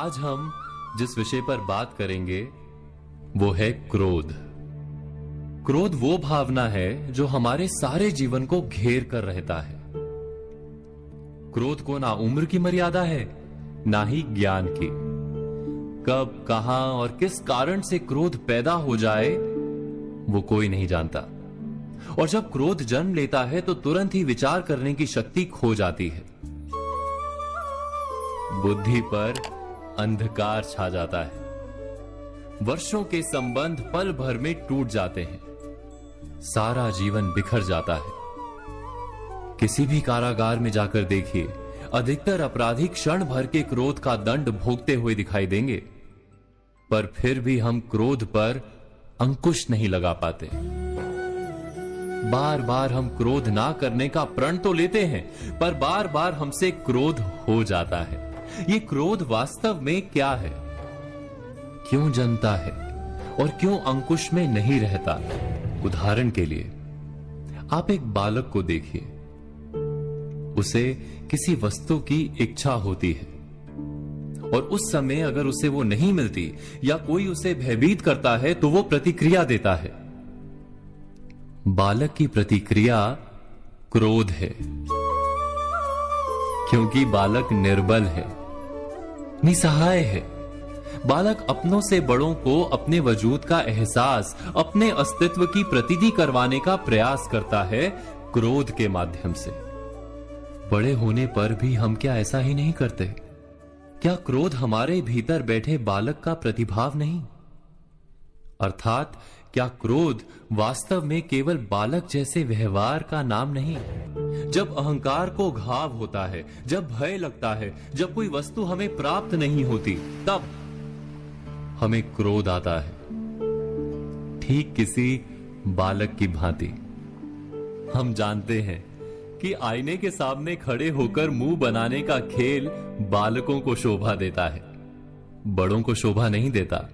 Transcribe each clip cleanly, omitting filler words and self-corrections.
आज हम जिस विषय पर बात करेंगे वो है क्रोध। क्रोध वो भावना है जो हमारे सारे जीवन को घेर कर रहता है। क्रोध को ना उम्र की मर्यादा है, ना ही ज्ञान की। कब, कहां और किस कारण से क्रोध पैदा हो जाए वो कोई नहीं जानता। और जब क्रोध जन्म लेता है तो तुरंत ही विचार करने की शक्ति खो जाती है। बुद्धि पर अंधकार छा जाता है। वर्षों के संबंध पल भर में टूट जाते हैं। सारा जीवन बिखर जाता है। किसी भी कारागार में जाकर देखिए, अधिकतर अपराधी क्षण भर के क्रोध का दंड भोगते हुए दिखाई देंगे, पर फिर भी हम क्रोध पर अंकुश नहीं लगा पाते। बार बार हम क्रोध ना करने का प्रण तो लेते हैं, पर बार बार हमसे क्रोध हो जाता है। ये क्रोध वास्तव में क्या है, क्यों जन्मता है और क्यों अंकुश में नहीं रहता? उदाहरण के लिए आप एक बालक को देखिए। उसे किसी वस्तु की इच्छा होती है और उस समय अगर उसे वो नहीं मिलती या कोई उसे भयभीत करता है तो वो प्रतिक्रिया देता है। बालक की प्रतिक्रिया क्रोध है, क्योंकि बालक निर्बल है, निसहाय है। बालक अपनों से बड़ों को अपने वजूद का एहसास, अपने अस्तित्व की प्रतीति करवाने का प्रयास करता है क्रोध के माध्यम से। बड़े होने पर भी हम क्या ऐसा ही नहीं करते? क्या क्रोध हमारे भीतर बैठे बालक का प्रतिभाव नहीं? अर्थात क्या क्रोध वास्तव में केवल बालक जैसे व्यवहार का नाम नहीं? जब अहंकार को घाव होता है, जब भय लगता है, जब कोई वस्तु हमें प्राप्त नहीं होती, तब हमें क्रोध आता है। ठीक किसी बालक की भांति। हम जानते हैं कि आईने के सामने खड़े होकर मुंह बनाने का खेल बालकों को शोभा देता है, बड़ों को शोभा नहीं देता।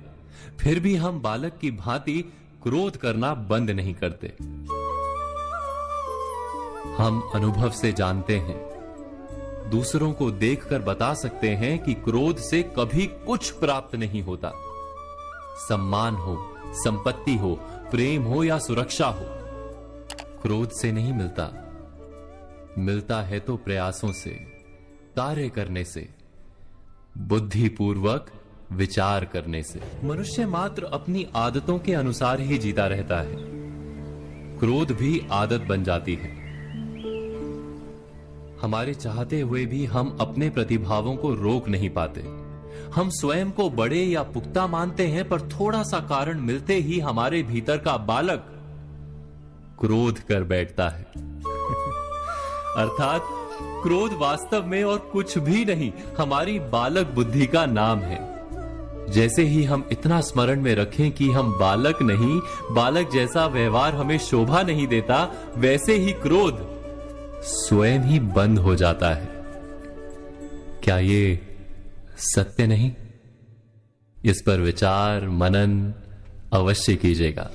फिर भी हम बालक की भांति क्रोध करना बंद नहीं करते। हम अनुभव से जानते हैं, दूसरों को देखकर बता सकते हैं कि क्रोध से कभी कुछ प्राप्त नहीं होता। सम्मान हो, संपत्ति हो, प्रेम हो या सुरक्षा हो, क्रोध से नहीं मिलता। मिलता है तो प्रयासों से, कार्य करने से, बुद्धिपूर्वक विचार करने से। मनुष्य मात्र अपनी आदतों के अनुसार ही जीता रहता है। क्रोध भी आदत बन जाती है। हमारे चाहते हुए भी हम अपने प्रतिभावों को रोक नहीं पाते। हम स्वयं को बड़े या पुख्ता मानते हैं, पर थोड़ा सा कारण मिलते ही हमारे भीतर का बालक क्रोध कर बैठता है। अर्थात क्रोध वास्तव में और कुछ भी नहीं, हमारी बालक बुद्धि का नाम है। जैसे ही हम इतना स्मरण में रखें कि हम बालक नहीं, बालक जैसा व्यवहार हमें शोभा नहीं देता, वैसे ही क्रोध स्वयं ही बंद हो जाता है। क्या ये सत्य नहीं? इस पर विचार मनन अवश्य कीजिएगा।